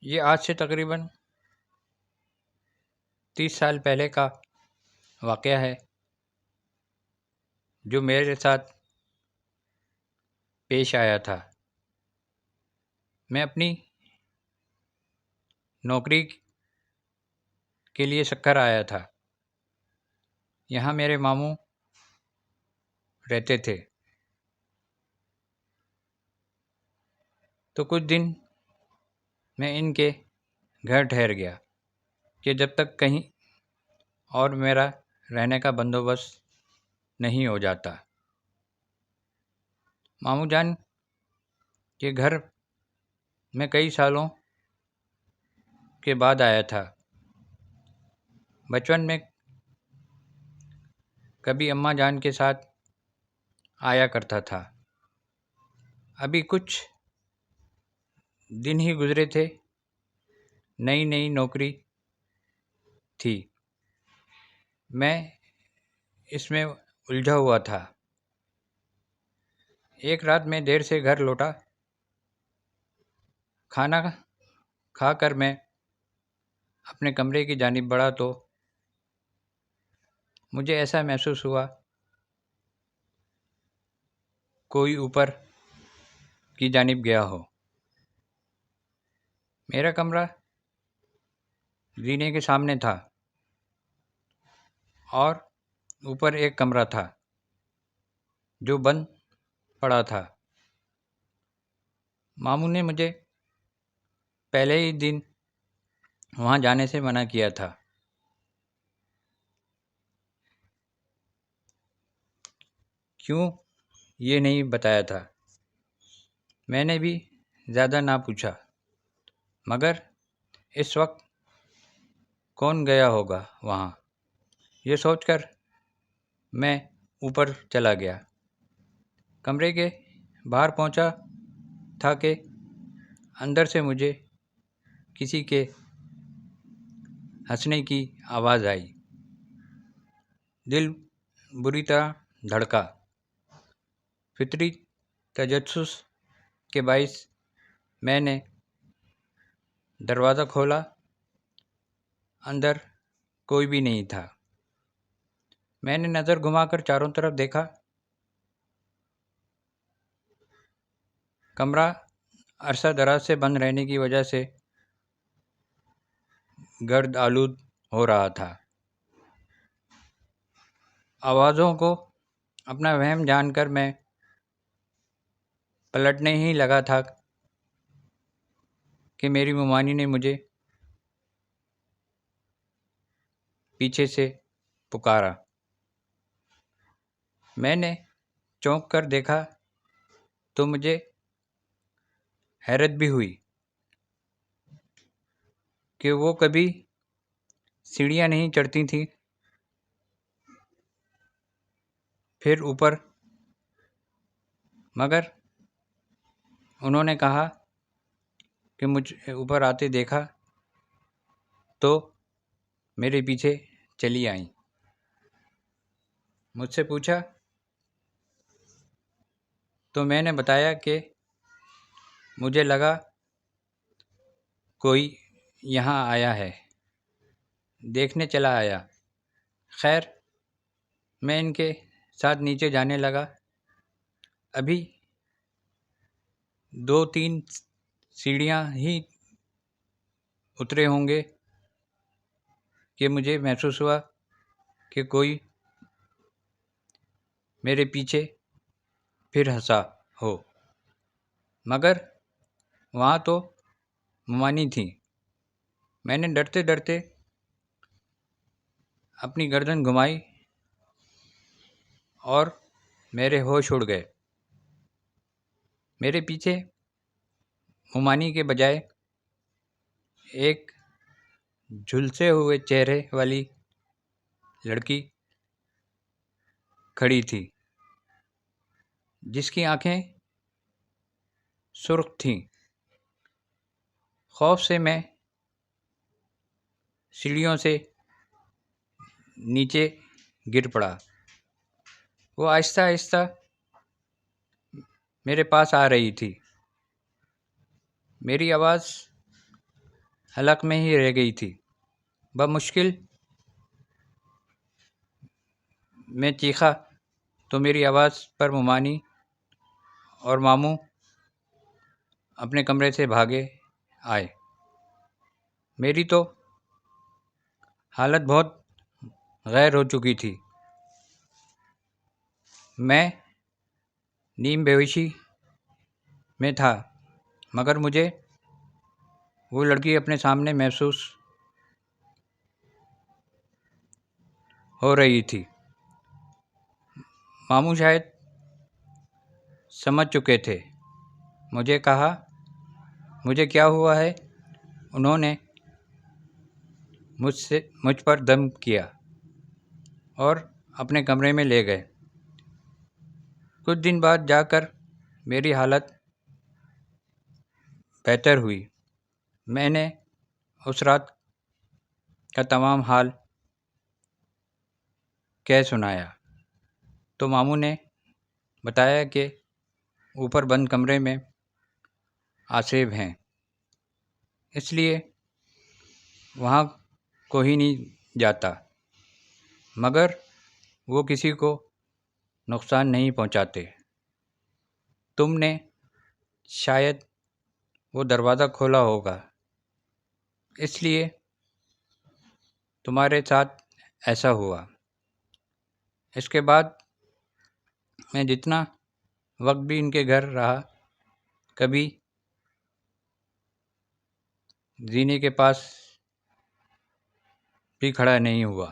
یہ آج سے تقریباً 30 سال پہلے کا واقعہ ہے جو میرے ساتھ پیش آیا تھا۔ میں اپنی نوکری کے لیے سکر آیا تھا۔ یہاں میرے ماموں رہتے تھے، تو کچھ دن میں ان کے گھر ٹھہر گیا کہ جب تک کہیں اور میرا رہنے کا بندوبست نہیں ہو جاتا۔ ماموں جان کے گھر میں کئی سالوں کے بعد آیا تھا۔ بچپن میں کبھی اماں جان کے ساتھ آیا کرتا تھا۔ ابھی کچھ دن ہی گزرے تھے، نئی نوکری تھی، میں اس میں الجھا ہوا تھا۔ ایک رات میں دیر سے گھر لوٹا، کھانا کھا کر میں اپنے کمرے کی جانب بڑھا تو مجھے ایسا محسوس ہوا کوئی اوپر کی جانب گیا ہو۔ میرا کمرہ زینے کے سامنے تھا اور اوپر ایک کمرہ تھا جو بند پڑا تھا۔ ماموں نے مجھے پہلے ہی دن وہاں جانے سے منع کیا تھا۔ کیوں یہ نہیں بتایا تھا؟ میں نے بھی زیادہ نہ پوچھا، مگر اس وقت کون گیا ہوگا وہاں، یہ سوچ کر میں اوپر چلا گیا۔ کمرے کے باہر پہنچا تھا کہ اندر سے مجھے کسی کے ہنسنے کی آواز آئی۔ دل بری طرح دھڑکا۔ فطری تجسس کے باعث میں نے دروازہ کھولا، اندر کوئی بھی نہیں تھا۔ میں نے نظر گھما کر چاروں طرف دیکھا۔ کمرہ عرصہ دراز سے بند رہنے کی وجہ سے گرد آلود ہو رہا تھا۔ آوازوں کو اپنا وہم جان کر میں پلٹنے ہی لگا تھا کہ میری ممانی نے مجھے پیچھے سے پکارا۔ میں نے چونک کر دیکھا تو مجھے حیرت بھی ہوئی کہ وہ کبھی سیڑھیاں نہیں چڑھتی تھیں، پھر اوپر، مگر انہوں نے کہا کہ مجھے اوپر آتے دیکھا تو میرے پیچھے چلی آئیں۔ مجھ سے پوچھا تو میں نے بتایا کہ مجھے لگا کوئی یہاں آیا ہے، دیکھنے چلا آیا۔ خیر، میں ان کے ساتھ نیچے جانے لگا۔ ابھی 2-3 سیڑھیاں ہی اترے ہوں گے کہ مجھے محسوس ہوا کہ کوئی میرے پیچھے پھر ہنسا ہو، مگر وہاں تو ممانی تھی۔ میں نے ڈرتے ڈرتے اپنی گردن گھمائی اور میرے ہوش اڑ گئے۔ میرے پیچھے ممانی کے بجائے ایک جھلسے ہوئے چہرے والی لڑکی کھڑی تھی، جس کی آنکھیں سرخ تھیں۔ خوف سے میں سیڑھیوں سے نیچے گر پڑا۔ وہ آہستہ آہستہ میرے پاس آ رہی تھی۔ میری آواز حلق میں ہی رہ گئی تھی۔ بمشکل میں چیخا تو میری آواز پر ممانی اور ماموں اپنے کمرے سے بھاگے آئے۔ میری تو حالت بہت غیر ہو چکی تھی۔ میں نیم بے ہوشی میں تھا، مگر مجھے وہ لڑکی اپنے سامنے محسوس ہو رہی تھی۔ ماموں شاید سمجھ چکے تھے۔ مجھے کہا مجھے کیا ہوا ہے۔ انہوں نے مجھ پر دم کیا اور اپنے کمرے میں لے گئے۔ کچھ دن بعد جا کر میری حالت بہتر ہوئی۔ میں نے اس رات کا تمام حال کہہ سنایا تو ماموں نے بتایا کہ اوپر بند کمرے میں آصف ہیں، اس لیے وہاں کوئی نہیں جاتا، مگر وہ کسی کو نقصان نہیں پہنچاتے۔ تم نے شاید وہ دروازہ کھولا ہوگا، اس لیے تمہارے ساتھ ایسا ہوا۔ اس کے بعد میں جتنا وقت بھی ان کے گھر رہا، کبھی زینے کے پاس بھی کھڑا نہیں ہوا۔